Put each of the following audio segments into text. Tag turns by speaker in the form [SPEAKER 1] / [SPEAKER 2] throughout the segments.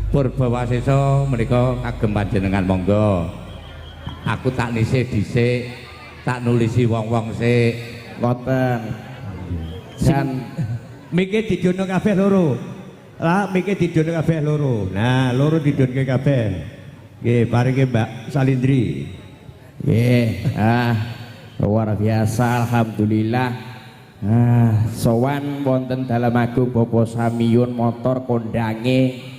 [SPEAKER 1] Purbawasesa menika kagem panjenengan monggo. Aku tak nisih dhisik, tak nulisi wong-wong sik.
[SPEAKER 2] Ngoten. Dan miki didono kabeh loro. Lah miki didono kabeh loro. Nah, loro didonke kabeh. Nggih, paringi Mbak Salindri. Nggih, luar biasa alhamdulillah. Sowan wonten Dalam Agung Bapa Samiyun motor kondange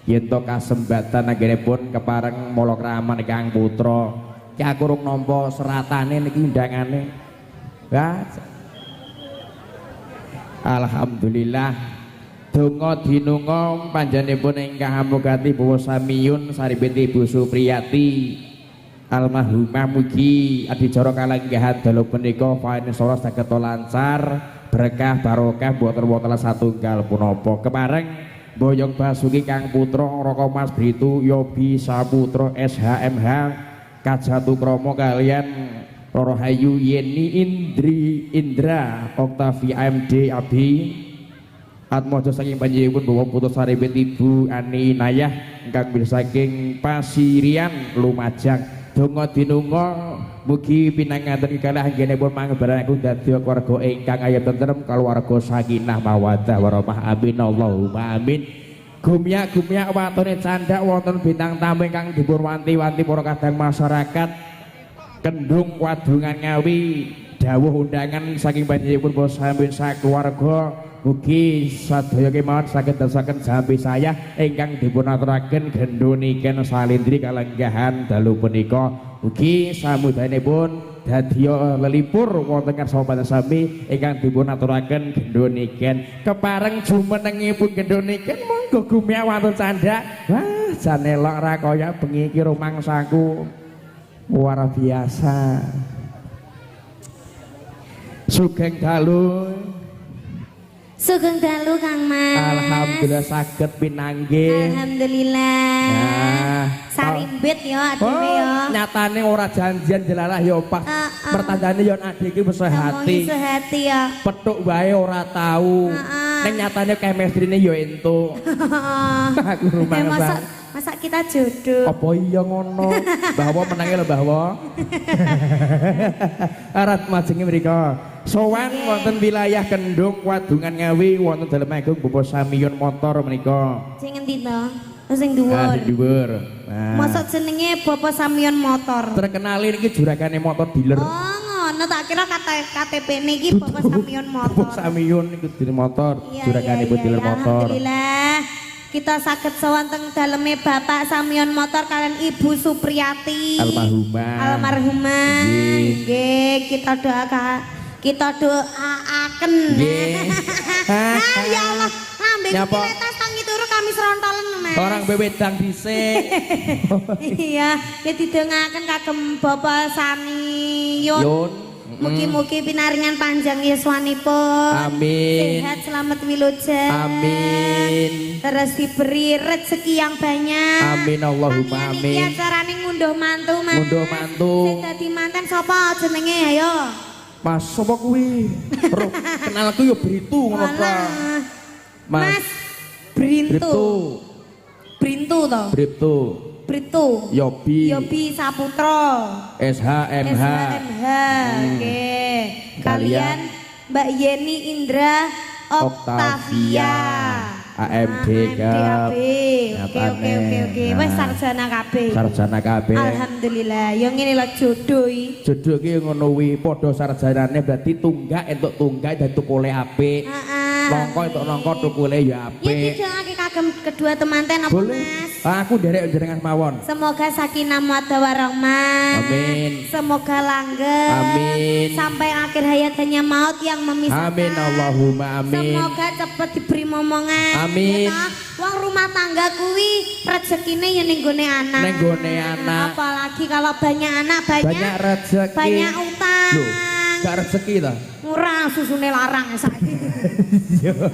[SPEAKER 2] yento kasembatan anggenipun kepareng Malakraman Kang Putra. Ki aku rung nampa seratane niki undangane. Ya. Alhamdulillah. Donga dinunga panjenenganipun ingkang amugati Bapa Samiyun saripati Ibu Supriyati almarhumah mugi adicara kalenggahan dalu punika panesara saged lancar berkah barokah boten wonten satunggal punapa kepareng Boyong Basuki Kang Putra Raka Mas Britu Yobi Saputra SHMH Kajatu Kromo kalian Roro Hayu Yeni Indra Oktavi AMD Abi Atmojo saking panjenenganipun Bapak Putra saripet Ibu Ani Nayah ingkang saking Pasirian Lumajang donga dinunga mugi pinanganten kalih anggenipun mangebarake dadi keluarga ingkang ayem tentrem kaluwarga sakinah mawaddah warahmah amin Allahumma amin. Gumyak watone candhak wonten bintang tamu ingkang dipun wanti-wanti para kadang masyarakat Kendung Wadungan Ngawi dawuh undangan saking panjenenganipun Bapa Samiyun sakeluarga mugi sadaya kemawon saged dadosaken jambi saya ingkang dipun aturaken gendhoniken Salindri kalenggahan dalu punika mugi samudayanipun dadi lelipur wonten ngarsa sami ingkang dipun aturaken gendhoniken kepareng jumenengipun gendhoniken monggo gumyak wonten candhak wah jan elok ra kaya bengi iki rumangsaku luar biasa sugeng dalu
[SPEAKER 3] Sugeng dalu Kang Mas.
[SPEAKER 2] Alhamdulillah saged pinanggih.
[SPEAKER 3] Alhamdulillah.
[SPEAKER 2] Nah,
[SPEAKER 3] sarimbit ya adewe ya.
[SPEAKER 2] Nyatane ora janjian jelalah ya pas pertandane ya adik iki wis sehati.
[SPEAKER 3] Sehati ya.
[SPEAKER 2] Petuk wae ora tahu. Ning nyatane chemistry-ne ya entuk. Aku rumangsa.
[SPEAKER 3] Masa kita jodoh.
[SPEAKER 2] Apa iya ngono? Bahwa menangi lho bahwa. Arat majenge mriko. Sowan wonten wilayah Kendung Wadungan Ngawi wonten Dalam Agung Bapa Samiyun motor menika.
[SPEAKER 3] Sing endi to? Sing dhuwur.
[SPEAKER 2] Sing dhuwur.
[SPEAKER 3] Mosok jenenge Bapa Samiyun motor.
[SPEAKER 2] Terkenal iki juragane motor dealer.
[SPEAKER 3] Oh, ngono tak kira KTP-ne iki Bapa Samiyun motor.
[SPEAKER 2] Bapa Samiyun iku dealer motor, juraganipun dealer motor.
[SPEAKER 3] Alhamdulillah. Kita saged sewanteng daleme Bapak Samiyun motor kalian Ibu Supriyati almarhumah nggih kita doaaken ya Allah lambe kita tangi turu kami serontolen Mas
[SPEAKER 2] orang bebedang dhisik
[SPEAKER 3] iya kita didongaken kagem Bapak Samiyun Mugi-mugi pinaringan panjang yuswanipun.
[SPEAKER 2] Amin.
[SPEAKER 3] Sehat selamat wilujeng.
[SPEAKER 2] Amin.
[SPEAKER 3] Terus diberi rezeki yang banyak.
[SPEAKER 2] Amin Allahumma
[SPEAKER 3] Iki
[SPEAKER 2] amin.
[SPEAKER 3] acarane ngunduh mantu Mas.
[SPEAKER 2] Ngunduh mantu.
[SPEAKER 3] Sing dadi manten sapa jenenge ayo?
[SPEAKER 2] Mas sapa kuwi? Kenalku ya Britu ngono ta.
[SPEAKER 3] Walah. Mas Brintu. Brintu to?
[SPEAKER 2] Briptu.
[SPEAKER 3] Brito.
[SPEAKER 2] Yobi.
[SPEAKER 3] Yobi Saputra.
[SPEAKER 2] SHMH.
[SPEAKER 3] SHMH. Oke. Kalian Mbak Yeni Indra Oktavia.
[SPEAKER 2] AMD
[SPEAKER 3] DAP. Oke. Wes sarjana kabeh.
[SPEAKER 2] Sarjana kabeh.
[SPEAKER 3] Alhamdulillah. Yo ngene lho jodoh iki.
[SPEAKER 2] Jodoh ki ngono kuwi padha sarjanane berarti tunggak entuk tunggak dan tukule apik. Nongko entuk nongko tukule ya apik.
[SPEAKER 3] Ya didongake kagem kedua temanten apa
[SPEAKER 2] Boleh.
[SPEAKER 3] Mas?
[SPEAKER 2] Aku derek jenengan mawon.
[SPEAKER 3] Semoga sakinah mawaddah warahmah.
[SPEAKER 2] Amin.
[SPEAKER 3] Semoga langgeng.
[SPEAKER 2] Amin.
[SPEAKER 3] Sampai akhir hayatnya maut yang memisahkan.
[SPEAKER 2] Amin Allahumma amin.
[SPEAKER 3] Semoga cepat diberi momongan.
[SPEAKER 2] Amin.
[SPEAKER 3] Ya toh? Wong rumah tangga kuwi rezekine ya ning gone anak.
[SPEAKER 2] Ning gone anak.
[SPEAKER 3] Apalagi kalau banyak anak
[SPEAKER 2] Banyak rezeki.
[SPEAKER 3] banyak utang.
[SPEAKER 2] Loh, gak rezeki ta?
[SPEAKER 3] Murah susune larang saiki.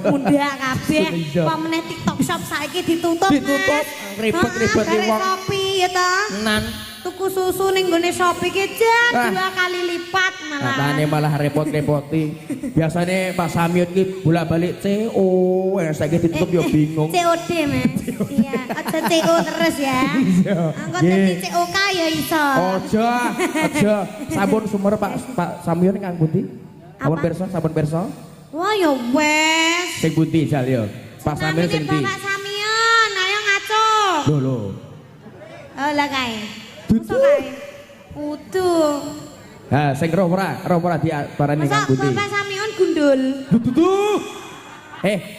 [SPEAKER 3] Mundak kabeh. Pamene TikTok shop saiki ditutup.
[SPEAKER 2] Ditutup. Ribet-ribet wong.
[SPEAKER 3] Shopee ya toh.
[SPEAKER 2] Nan.
[SPEAKER 3] Tuku susu ning gone Shopee ki jan
[SPEAKER 2] Ah.
[SPEAKER 3] 2 kali lipat malah.
[SPEAKER 2] Katane malah repot-repoti. Biasane Pak Samyun ki bolak-balik CO, saiki ditutup ya bingung.
[SPEAKER 3] COD Mas. Iya, aja CO terus ya. Angko dadi COK ya iso.
[SPEAKER 2] Aja. Sampun sumer Pak Samyun kang pundi? Sampun
[SPEAKER 3] Apa?
[SPEAKER 2] pirsa, sampun pirsa.
[SPEAKER 3] Wah ya wes.
[SPEAKER 2] Sing pundi jal yo? Pak Samyun sing ndi?
[SPEAKER 3] Bapak Samion, ayo ngaco.
[SPEAKER 2] Lho.
[SPEAKER 3] Oh lah kae.
[SPEAKER 2] Dudu.
[SPEAKER 3] Masa kae? Kudu.
[SPEAKER 2] Ha, sing roh ora diparani kang
[SPEAKER 3] Masa
[SPEAKER 2] pundi?
[SPEAKER 3] Bapak Samion gundul.
[SPEAKER 2] Dudu.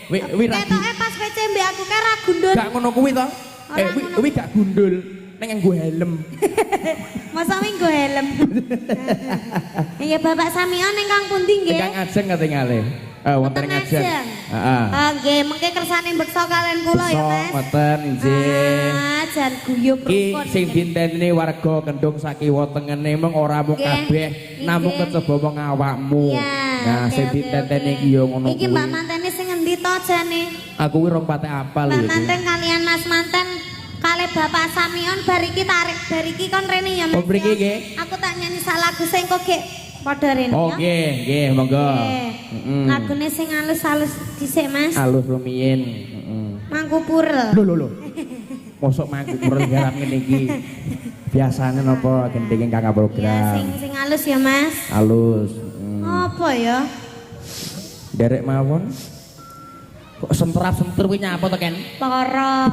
[SPEAKER 2] Wi ra
[SPEAKER 3] Ketoke pas PC mbek aku kae ra gundul.
[SPEAKER 2] gak ngono kuwi to.
[SPEAKER 3] Ora ngono.
[SPEAKER 2] Wi gak gundul. Ning nganggo helm.
[SPEAKER 3] Masa wing go helm. Iya Bapak Samion ning kang pundi nggih?
[SPEAKER 2] Kang ajeng ketingale. Wonten ing ajeng. Heeh.
[SPEAKER 3] Nggih, mengke kersane beksa kalian kula ya,
[SPEAKER 2] Sok
[SPEAKER 3] Mas.
[SPEAKER 2] ngoten nggih.
[SPEAKER 3] Jan guyub
[SPEAKER 2] Ki
[SPEAKER 3] rukun.
[SPEAKER 2] sing dinteni warga Kendung sakiwa tengene mung ora mung
[SPEAKER 3] Nggih,
[SPEAKER 2] kabeh, namung
[SPEAKER 3] nggih.
[SPEAKER 2] keceba mung awakmu.
[SPEAKER 3] Iya,
[SPEAKER 2] Nah,
[SPEAKER 3] oke,
[SPEAKER 2] sing
[SPEAKER 3] oke,
[SPEAKER 2] ditenteni
[SPEAKER 3] oke.
[SPEAKER 2] iki ya ngono
[SPEAKER 3] Iki Mbak
[SPEAKER 2] kuwi.
[SPEAKER 3] Mantene sing endi to jane?
[SPEAKER 2] Aku kuwi rong patek apal
[SPEAKER 3] Mbak
[SPEAKER 2] ya.
[SPEAKER 3] Manten kalian Mas Manten kali Bapak Samion bariki tarik bariki kon rene ya Mas.
[SPEAKER 2] Oh, mriki
[SPEAKER 3] ya.
[SPEAKER 2] nggih.
[SPEAKER 3] Aku tak nyanyi sak lagu sing kok gek padha rene
[SPEAKER 2] Oh,
[SPEAKER 3] ya.
[SPEAKER 2] nggih, monggo.
[SPEAKER 3] Nggih. Lagune sing halus-halus dhisik Mas.
[SPEAKER 2] Alus rumiyin. Heeh.
[SPEAKER 3] Mangku purel.
[SPEAKER 2] Lho. Mosok mangku kurang garap ngene iki. Biasane napa gendenge kakak
[SPEAKER 3] Ya
[SPEAKER 2] program.
[SPEAKER 3] sing halus ya Mas.
[SPEAKER 2] Alus.
[SPEAKER 3] Apa ya?
[SPEAKER 2] Derek mawon. Kok sentrap-sentur kuwi nyapa to, Ken?
[SPEAKER 3] Para.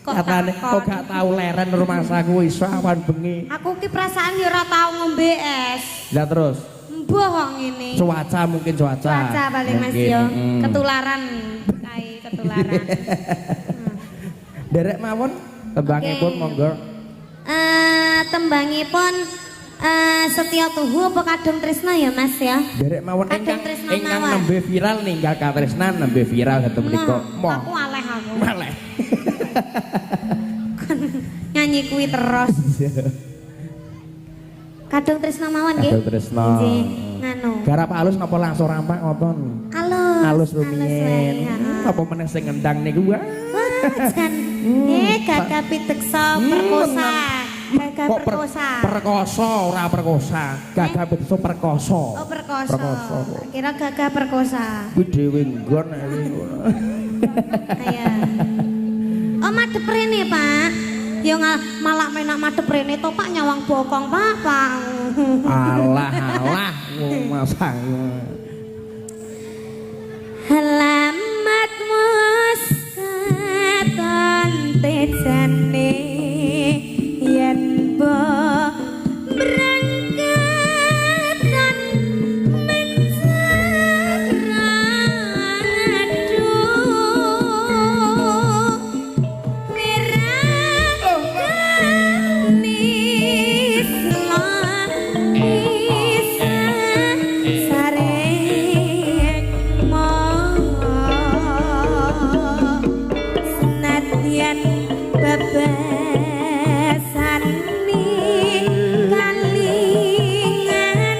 [SPEAKER 2] Katane kok gak tau leren rumah saku iso awan bengi.
[SPEAKER 3] Aku ki perasaan ya ora tau ngombe es.
[SPEAKER 2] Lah terus
[SPEAKER 3] Mbah kok ngene.
[SPEAKER 2] cuaca mungkin cuaca.
[SPEAKER 3] Cuaca paling Mas
[SPEAKER 2] Mungkin,
[SPEAKER 3] yo.
[SPEAKER 2] mm.
[SPEAKER 3] Ketularan kae ketularan.
[SPEAKER 2] Derek mawon tembangipun
[SPEAKER 3] Oke.
[SPEAKER 2] monggo.
[SPEAKER 3] Tembangipun Setya Tuhu apa Kadung Tresna ya Mas ya?
[SPEAKER 2] Derek mawon
[SPEAKER 3] Kadang tresna
[SPEAKER 2] ingkang
[SPEAKER 3] mawon.
[SPEAKER 2] nembe viral ninggal katresnan nembe viral satu menika.
[SPEAKER 3] Nah, aku aleh aku.
[SPEAKER 2] Maleh.
[SPEAKER 3] Nyanyi kuwi terus. Kadung Tresna mawon nggih.
[SPEAKER 2] Kadung tresna.
[SPEAKER 3] Nggih, nganu.
[SPEAKER 2] Garap halus napa langsung rampak ngoten?
[SPEAKER 3] Halus.
[SPEAKER 2] Halus rumiyin.
[SPEAKER 3] wae, ha.
[SPEAKER 2] Apa meneh sing ngendang niku wah.
[SPEAKER 3] Jan. Gagah piteksa perkosa. Gagah
[SPEAKER 2] Kok
[SPEAKER 3] perkosa.
[SPEAKER 2] perkosa ora perkosa. Gagah betul perkosa.
[SPEAKER 3] Oh perkosa.
[SPEAKER 2] Perkosa.
[SPEAKER 3] Kira gagah perkosa.
[SPEAKER 2] Kuwi dhewe nggon iki.
[SPEAKER 3] Aya. Oh madhep rene, Pak. Ya malah menak madhep rene to Pak nyawang bokong, Pak.
[SPEAKER 2] Alah masang.
[SPEAKER 3] Alamatmu katon tejane yen mbok berangkat dan bebasan ni kalingan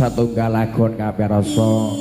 [SPEAKER 2] Satunggal lagon kabeh rasa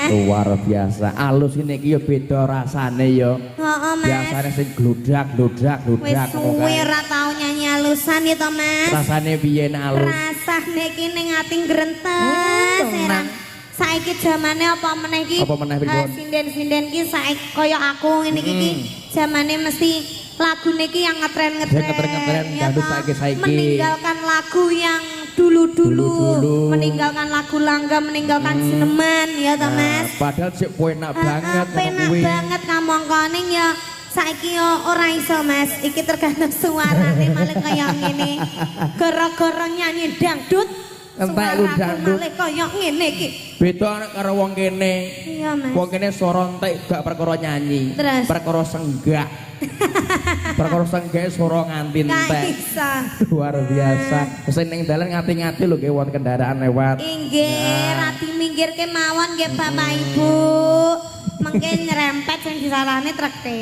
[SPEAKER 2] luar biasa. Alus ini iki ya beda rasane ya.
[SPEAKER 3] Heeh, Mas.
[SPEAKER 2] Biasane sing glodak
[SPEAKER 3] Wis suwe ora tau nyanyi alusan ya to, Mas.
[SPEAKER 2] Rasane piye nek alus?
[SPEAKER 3] Rasane iki ning ati grentes serang. Saiki jamane apa meneh iki?
[SPEAKER 2] Apa meneh pripun?
[SPEAKER 3] Sinden-sinden ki saiki kaya aku ngene iki jamane mesti lagune iki yang ngetren-ngetren.
[SPEAKER 2] Ngetren-ngetren dangdut saiki.
[SPEAKER 3] Meninggalkan lagu yang dulu-dulu, meninggalkan lagu langga, meninggalkan sineman ya toh Mas.
[SPEAKER 2] Padahal sik enak banget
[SPEAKER 3] enak banget kamongkone ya saiki yo ora iso Mas. Iki tergantung suarane malah kaya ngene. Gara-gara nyanyi dangdut
[SPEAKER 2] entek ku dangdut
[SPEAKER 3] malah kaya ngene iki.
[SPEAKER 2] Beda karo wong kene.
[SPEAKER 3] Iya Mas.
[SPEAKER 2] Wong kene swara entek gak perkara nyanyi, perkara senggak. Perkara senggak swara nganti entek. Luar biasa. Sing ning dalan ngati-ngati lho nggih wonten kendaraan lewat.
[SPEAKER 3] Inggih, rati minggir kemawon nggih Bapak Ibu. Mengke nyerempet sing disalahne trekte.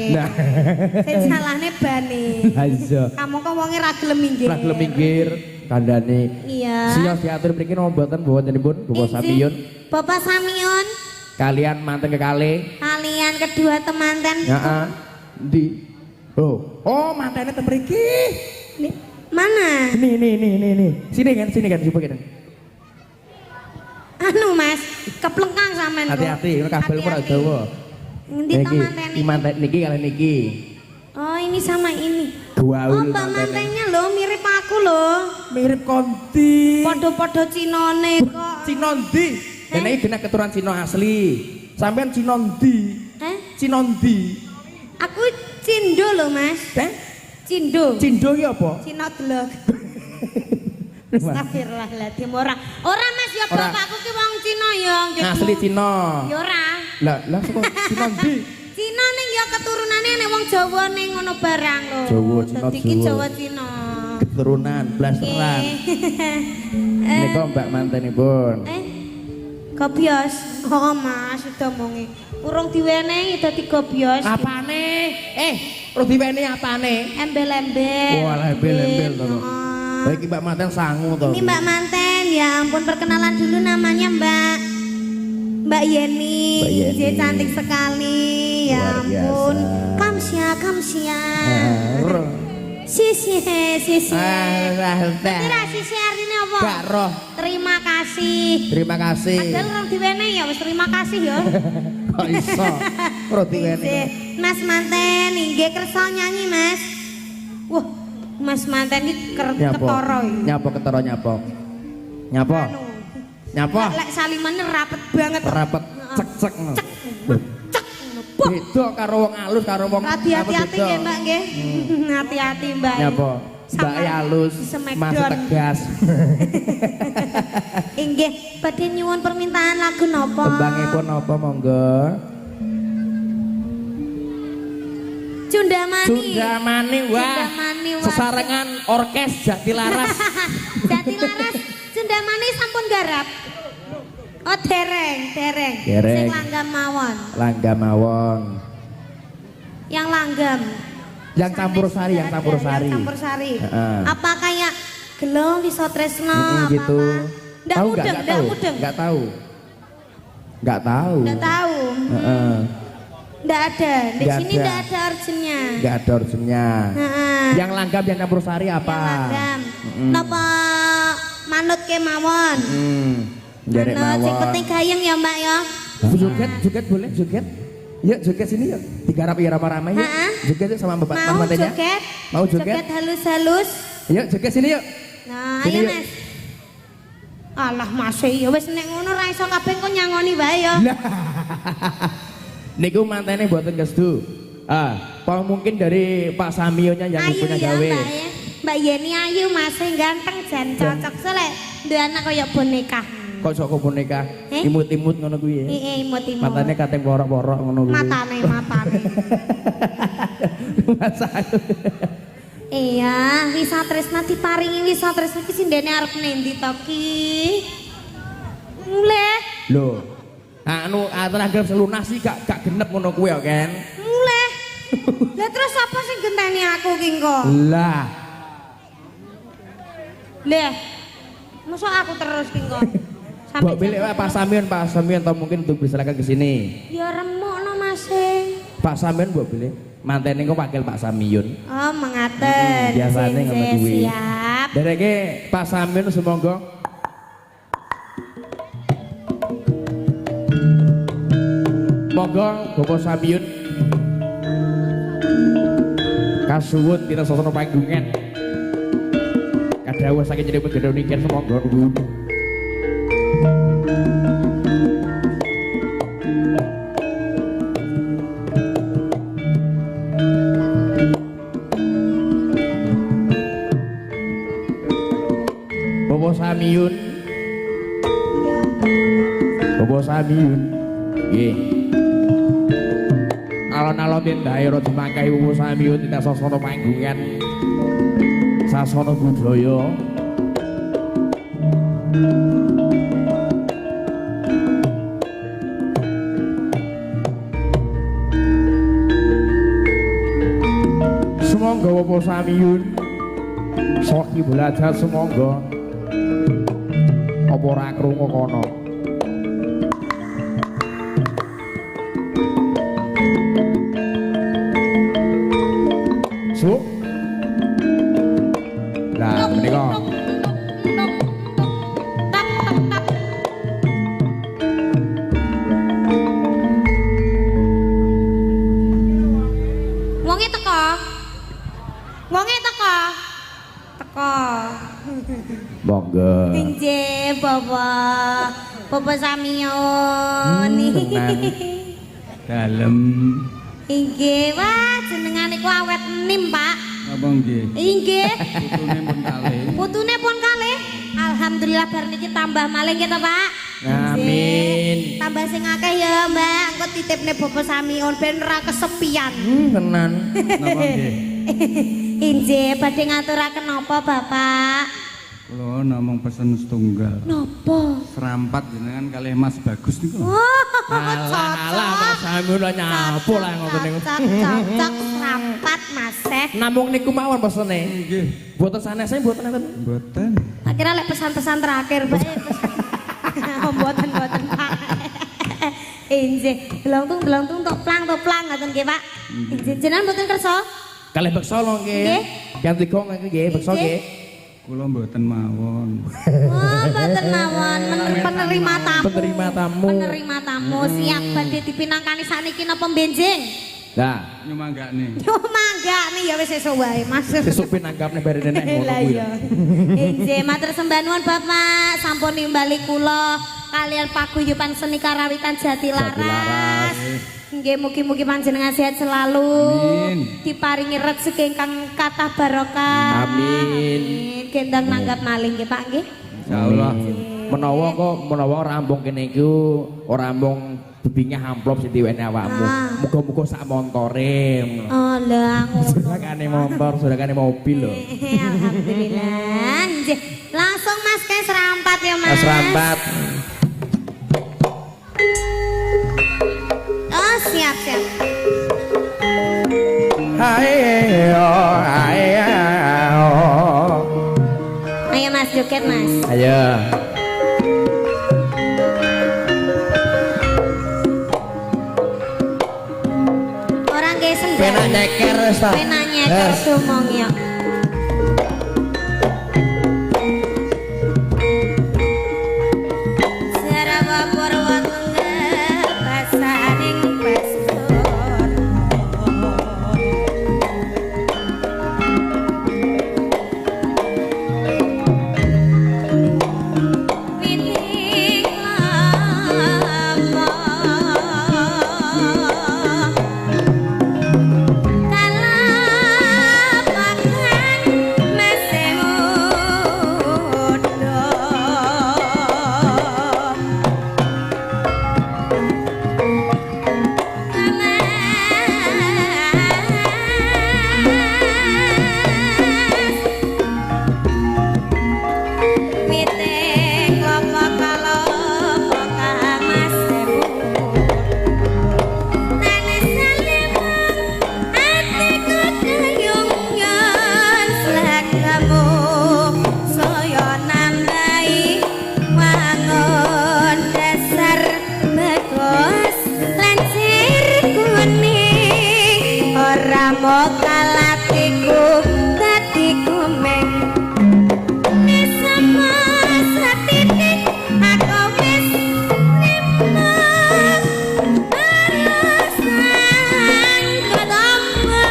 [SPEAKER 3] Sing salahne bane.
[SPEAKER 2] Ha iya.
[SPEAKER 3] Kamu kok wonge ra gelem minggir.
[SPEAKER 2] Ra gelem minggir kandhane.
[SPEAKER 3] Iya.
[SPEAKER 2] Sios diatur mriki napa mboten wontenipun Bapak Samiyun?
[SPEAKER 3] Bapak Samiyun
[SPEAKER 2] kalian manten kekalih.
[SPEAKER 3] Kalian kedua temanten.
[SPEAKER 2] Heeh. Ndi? Oh, mantene ten mriki.
[SPEAKER 3] Mana?
[SPEAKER 2] Nih. Sini kan coba kan.
[SPEAKER 3] Anu Mas, keplengkang sampean kok.
[SPEAKER 2] Hati-hati, kabel ora dawa.
[SPEAKER 3] Ngendi to mantene?
[SPEAKER 2] Iki manten niki kali niki.
[SPEAKER 3] Oh, ini sama ini.
[SPEAKER 2] Gaul
[SPEAKER 3] Mbak mantennya lho mirip aku lho.
[SPEAKER 2] Mirip konti.
[SPEAKER 3] Padha-padha Cinone kok.
[SPEAKER 2] Cina ndi? Dene iki genah keturunan Cina asli. Sampean Cina ndi? Cina ndi?
[SPEAKER 3] Aku Cindo lho Mas. Cindo.
[SPEAKER 2] Cindo ki apa?
[SPEAKER 3] Cina delok. Astagfirullahaladzim ora. Ora Mas ya bapakku ki wong Cina ya.
[SPEAKER 2] Asli Cina.
[SPEAKER 3] Ya ora.
[SPEAKER 2] Lah saka Cina ndi?
[SPEAKER 3] Cina ning ya keturunane nek wong Jawa ning ngono barang lho.
[SPEAKER 2] Jawa Cina.
[SPEAKER 3] Dadi ki Jawa Cina.
[SPEAKER 2] Keturunan blasteran. Nika Mbak mantenipun.
[SPEAKER 3] Gobios. Oh Mas, sudah mongi. Urung diwenehi dadi gobios.
[SPEAKER 2] Apane? Urung diwenehi apane?
[SPEAKER 3] Embel-embel.
[SPEAKER 2] Wah, embel-embel to. Lah iki Mbak manten sangu to.
[SPEAKER 3] Ini Mbak manten, ya ampun perkenalan dulu namanya Mbak Yeni. Dia cantik sekali. Ya ampun. Kamsia. Sisi. Kira sisi artinya apa?
[SPEAKER 2] Gak roh.
[SPEAKER 3] Terima kasih. Padahal orang diwenehi ya wis terima kasih ya.
[SPEAKER 2] Kok iso? Ora diwenehi.
[SPEAKER 3] Mas manten nggih kersa nyanyi Mas. Wah, Mas manten iki ketara iki.
[SPEAKER 2] Nyapa?
[SPEAKER 3] Lek salimane rapet banget.
[SPEAKER 2] Rapet cek. Beda karo wong alus karo wong
[SPEAKER 3] hati-hati nggih Mbak nggih. Hati-hati Mbak.
[SPEAKER 2] Nyapa? Mbak alus, Mas tegas.
[SPEAKER 3] Inggih, badhe nyuwun permintaan lagu napa?
[SPEAKER 2] Tembangipun napa monggo? Cundamani. Wah. Sesarengan orkes Jatilaras.
[SPEAKER 3] Cundamani sampun garap. Oh dereng. Sing langgam mawon. Yang langgam.
[SPEAKER 2] Yang campur sari.
[SPEAKER 3] Apa kayak Gelo Wiso Tresno apa
[SPEAKER 2] gitu.
[SPEAKER 3] Ndak mudeng.
[SPEAKER 2] Enggak tahu.
[SPEAKER 3] Ndak ada. Di sini ndak ada urgennya.
[SPEAKER 2] Yang langgam yang campur sari apa?
[SPEAKER 3] Napa manut kemawon?
[SPEAKER 2] Derek mawon.
[SPEAKER 3] Sing penting gayeng ya Mbak ya.
[SPEAKER 2] Joget boleh joget. Yuk joget sini yuk. Digarap ya ramai-ramai yuk. Joget yuk sama Bapak mantennya. Mau joget?
[SPEAKER 3] Joget halus-halus.
[SPEAKER 2] Yuk joget sini yuk.
[SPEAKER 3] Nah, ayo Mas. Alah Mas ya wis nek ngono ra iso kabeh kok nyangoni wae ya.
[SPEAKER 2] Niku mantene mboten kestu. Apa mungkin dari Pak Samionya yang
[SPEAKER 3] ayu
[SPEAKER 2] punya
[SPEAKER 3] ya,
[SPEAKER 2] gawe.
[SPEAKER 3] Mbak ya. Mbak Yeni ayu Mas ganteng jan cocok selek duwe anak kaya boneka.
[SPEAKER 2] Kok sok boneka? Imut-imut ngono kuwi ya.
[SPEAKER 3] Heeh, imut-imut.
[SPEAKER 2] Matane kating porok-porok ngono kuwi.
[SPEAKER 3] Matane.
[SPEAKER 2] Masa.
[SPEAKER 3] Iya, Wisa Tresna diparingi Wisa Tresna ki sindene arep nendi to ki? Muleh.
[SPEAKER 2] Lho. Anu atur selunas sih gak genep ngono kuwi ya, Ken.
[SPEAKER 3] Muleh. Lah terus apa sing genteni aku ki kok?
[SPEAKER 2] Lah.
[SPEAKER 3] Leh. Mosok aku terus ki kok.
[SPEAKER 2] Mbok pilih Pak Samion atau mungkin untuk diserahkan ke sini.
[SPEAKER 3] Ya remukno Mas.
[SPEAKER 2] Pak Samion mbok pilih. Mantene kok panggil Pak Samion.
[SPEAKER 3] Oh, mengaten.
[SPEAKER 2] Biasane ngono kuwi.
[SPEAKER 3] Siap.
[SPEAKER 2] Dereke Pak Samion sumangga monggo Bapak Samion kasuwun kita sasana panggungan kadhawuh saking jeneng gedhe niken sumangga nuwun. Bapak Samiun nggih alon-alon daerah dimangkai Bapak Samiun tidak sasana panggungan sasana budaya semonggo Bapak Samiun soki belajar semonggo apa ora krungu kono. Su. Lah menika.
[SPEAKER 3] Wonge teko. Teko.
[SPEAKER 2] Monggo.
[SPEAKER 3] Inggih, Bapak Samion.
[SPEAKER 4] Dalem.
[SPEAKER 3] Inggih, wah jenengane ku awet enim, Pak.
[SPEAKER 4] Apa nggih?
[SPEAKER 3] Inggih.
[SPEAKER 4] Putune pun kalih.
[SPEAKER 3] Putune pun kalih. Alhamdulillah bar niki tambah malih kita, Pak.
[SPEAKER 2] Amin.
[SPEAKER 3] Tambah sing akeh ya, Mbak. Engko titipne Bapak Samion ben ora kesepian.
[SPEAKER 2] Tenan.
[SPEAKER 4] Napa nggih?
[SPEAKER 3] Inggih, badhe ngaturaken napa, Bapak?
[SPEAKER 4] Kula namung pesen setunggal.
[SPEAKER 3] Napa?
[SPEAKER 4] Serampat jenengan kalih Mas Bagus niku.
[SPEAKER 2] Alah Mas Samiun nyapu lah ngoten niku.
[SPEAKER 3] Cocok serampat, Mas.
[SPEAKER 2] Namung niku mawon pesene.
[SPEAKER 4] Nggih.
[SPEAKER 2] Mboten sanesé mboten enten.
[SPEAKER 4] Mboten.
[SPEAKER 3] Akhirnya lek pesan-pesan terakhir, Pak. Mboten Pak. Inggih, delontung tok plang ngoten nggih, Pak. Inggih, jenengan mboten kersa?
[SPEAKER 2] Kalih beksa lho nggih. Ganti gong nggih beksa nggih.
[SPEAKER 4] Kula mboten mawon.
[SPEAKER 3] Oh, mboten mawon, penerima tamu. Penerima tamu siap badhe dipinangkani sakniki napa benjing?
[SPEAKER 2] Lah,
[SPEAKER 4] Nyumanggane.
[SPEAKER 3] Yo mangga nih ya wis esuk wae, Mas.
[SPEAKER 2] sesuk pinanggapne barene nek ngono kuwi.
[SPEAKER 3] Inggih, matur sembah nuwun Bapak, sampun nimbali kula kalian paguyuban seni karawitan Jatilaras. Nggih mugi-mugi panjenengan sehat selalu.
[SPEAKER 4] Amin.
[SPEAKER 3] Diparingi rezeki ingkang kathah barokah.
[SPEAKER 2] Amin.
[SPEAKER 3] Gendang nanggap maling nggih Pak nggih.
[SPEAKER 2] Insyaallah. Menawa rambung kene iku ora mung bebingah amplop sing diwene awakmu. Muga-muga sak montore.
[SPEAKER 3] Oh lah ngono.
[SPEAKER 2] Surakane motor, surakane mobil lho.
[SPEAKER 3] Alhamdulillah. Nggih. Langsung Mas Kes serampat ya Mas.
[SPEAKER 2] Serampat.
[SPEAKER 3] Oh siap. Ayo Mas joget Mas.
[SPEAKER 2] Ayo.
[SPEAKER 3] Orang ge sendal.
[SPEAKER 2] Penak nyeker wis ta.
[SPEAKER 3] Penak nyeker sumong ya. kalatiku dadi kumeng nisama setitik aku wis nimo arasan kedamba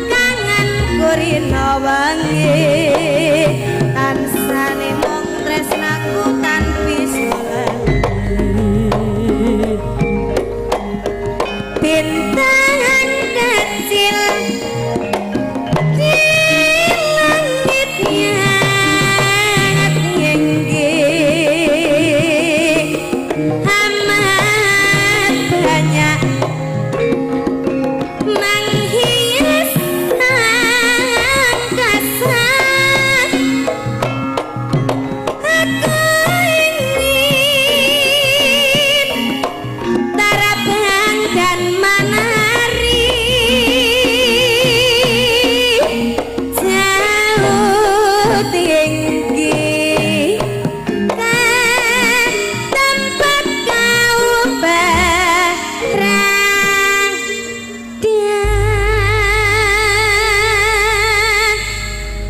[SPEAKER 3] kangen kurina wangi tansane mung tresnaku tanpi bintang kecil di langit yang tinggi amat banyak menghias angkasa aku ingin tarabang dan menari jauh tinggi kan tempat kau berang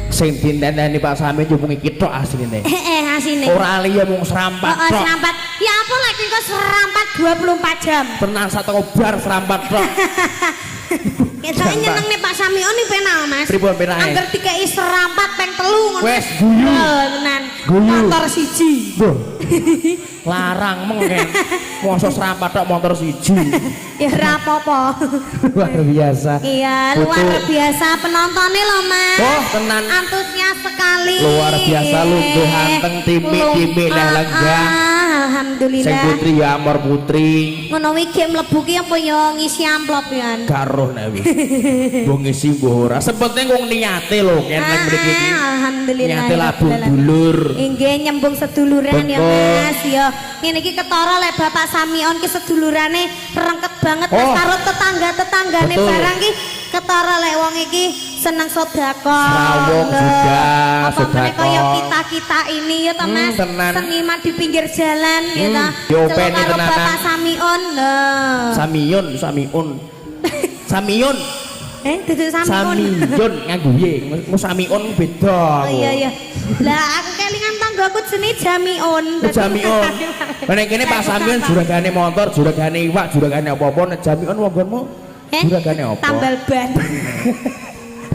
[SPEAKER 2] sing dinteni Pak Samin jumungi kitok asline.
[SPEAKER 3] asine
[SPEAKER 2] Ora liya mung serampat tok.
[SPEAKER 3] serampat ya apa lagi kok serampat 24 jam
[SPEAKER 2] Tenan satu bar serampat tok.
[SPEAKER 3] Kita nyeneng nih Pak Samion nih penal mas.
[SPEAKER 2] Pripun penake?
[SPEAKER 3] Angger dikei serampat peng telu ngono.
[SPEAKER 2] Wes guyu.
[SPEAKER 3] Tenan.
[SPEAKER 2] Guyu.
[SPEAKER 3] Motor siji.
[SPEAKER 2] Duh. Larang mengken. Mosok serampat tok motor siji.
[SPEAKER 3] Ya ora apa-apa.
[SPEAKER 2] Luar biasa.
[SPEAKER 3] Iya, luar biasa penontonnya loh mas.
[SPEAKER 2] Oh, tenan.
[SPEAKER 3] Antusias sekali.
[SPEAKER 2] Luar biasa lungguh hanteng timik-timik lah lenggah.
[SPEAKER 3] Alhamdulillah.
[SPEAKER 2] Sing putri ya amor putri.
[SPEAKER 3] Ngono iki mlebu ki apa ya ngisi amplop ya.
[SPEAKER 2] Gak roh nek wis. Mbok ngisi mbok ora. Sepetne wong niate lho keneng mriki iki.
[SPEAKER 3] Alhamdulillah.
[SPEAKER 2] Niate labung dulur.
[SPEAKER 3] Inggih nyembung seduluran ya
[SPEAKER 2] Betul.
[SPEAKER 3] Mas ya. Ngene iki ketara lek Bapak Samion ki sedulurane rengket banget Mas
[SPEAKER 2] Oh.
[SPEAKER 3] karo tetangga-tetanggane
[SPEAKER 2] Betul.
[SPEAKER 3] barang ki ketara lek wong iki seneng sedekah.
[SPEAKER 2] Serawung juga,
[SPEAKER 3] Apa mereka
[SPEAKER 2] sedekah.
[SPEAKER 3] ya kita ini ya toh Mas.
[SPEAKER 2] tenan.
[SPEAKER 3] Seniman di pinggir jalan ya toh.
[SPEAKER 2] diopeni
[SPEAKER 3] Celuk karo
[SPEAKER 2] tenanan.
[SPEAKER 3] Bapak Samion lho.
[SPEAKER 2] Samion. Samion.
[SPEAKER 3] Dudu Samion.
[SPEAKER 2] Samion nganggo y. Mu Samion beda.
[SPEAKER 3] Oh iya. Lah aku kelingan tanggaku jenenge Jamion.
[SPEAKER 2] Jamion. Nek kene Pak Samion juragane motor, juragane iwak, juragane apa-apa. Nek Jamion wonggonmu juragane apa?
[SPEAKER 3] Tambal ban.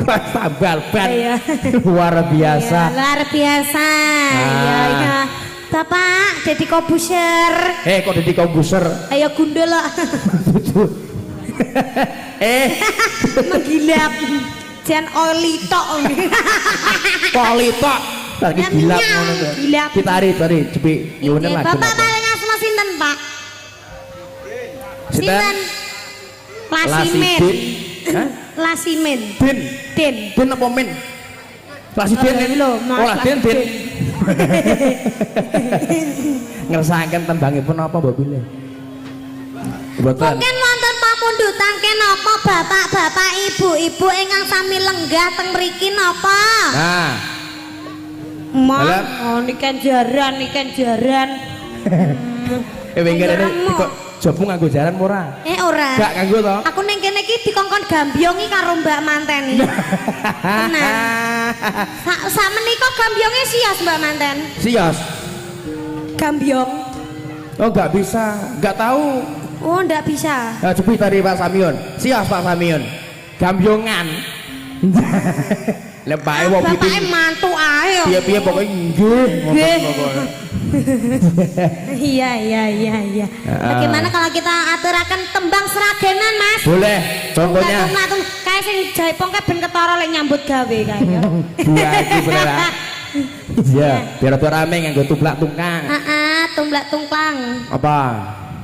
[SPEAKER 2] Tambal ban.
[SPEAKER 3] Iya.
[SPEAKER 2] Luar biasa.
[SPEAKER 3] Ya, luar biasa. Iya, iya. Bapak Deddy Kobuser.
[SPEAKER 2] Kok Deddy Kombuser?
[SPEAKER 3] Ayo gundul lah. Menggilap. Jan oli tok.
[SPEAKER 2] Politok. Lagi
[SPEAKER 3] Ya,
[SPEAKER 2] gilap
[SPEAKER 3] minyang,
[SPEAKER 2] ngono to.
[SPEAKER 3] gilap.
[SPEAKER 2] Tari cepik nyuwune
[SPEAKER 3] Nggih,
[SPEAKER 2] lagi.
[SPEAKER 3] Bapak paling asma sinten, Pak?
[SPEAKER 2] Sinten?
[SPEAKER 3] Lasimen.
[SPEAKER 2] Hah?
[SPEAKER 3] Lasimen.
[SPEAKER 2] Din.
[SPEAKER 3] Den.
[SPEAKER 2] Din apa men? Lasiden
[SPEAKER 3] Oh, lho, Mas,
[SPEAKER 2] oh Lasiden din.
[SPEAKER 3] Lasiden.
[SPEAKER 2] Ngersakaken tembangipun apa Mbak Bile? Mboten.
[SPEAKER 3] Mungkin wonten pamundutan kenapa bapak-bapak ibu-ibu ingkang sami lenggah teng mriki napa?
[SPEAKER 2] Nah,
[SPEAKER 3] Mon,
[SPEAKER 2] Alam.
[SPEAKER 3] oh niken jaran.
[SPEAKER 2] wingi rene
[SPEAKER 3] Ayo,
[SPEAKER 2] kok jobu nganggo jaran ora?
[SPEAKER 3] Ora.
[SPEAKER 2] Gak nganggo to?
[SPEAKER 3] Aku ning kene iki dikongkon gambyongi karo Mbak Manten iki. Tenan. Sakmenika gambyonge sias Mbak Manten.
[SPEAKER 2] Sias.
[SPEAKER 3] Gambyong.
[SPEAKER 2] Oh gak bisa, gak tahu.
[SPEAKER 3] Oh, ndak bisa.
[SPEAKER 2] Nah, coba tadi Pak Samion. Sias Pak Samion. Gambyongan. Lepake wong
[SPEAKER 3] Bapake
[SPEAKER 2] piting.
[SPEAKER 3] mantu ae.
[SPEAKER 2] Piye-piye pokoke nggih.
[SPEAKER 3] Nggih.
[SPEAKER 2] ngoten pokoke.
[SPEAKER 3] Iya. Bagaimana kalau kita aturakan tembang seragenan, Mas?
[SPEAKER 2] Boleh, contohnya.
[SPEAKER 3] Tunggu, kayak sing jaipong kayak ben ketara lek nyambut gawe kae.
[SPEAKER 2] Dua iki bener. Iya, biar rame nganggo tuplak tungkang.
[SPEAKER 3] Heeh, tumblak tungklang.
[SPEAKER 2] Apa?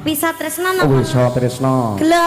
[SPEAKER 3] Bisa tresno
[SPEAKER 2] Oh,
[SPEAKER 3] napa?
[SPEAKER 2] iso Tresno.
[SPEAKER 3] Gelo.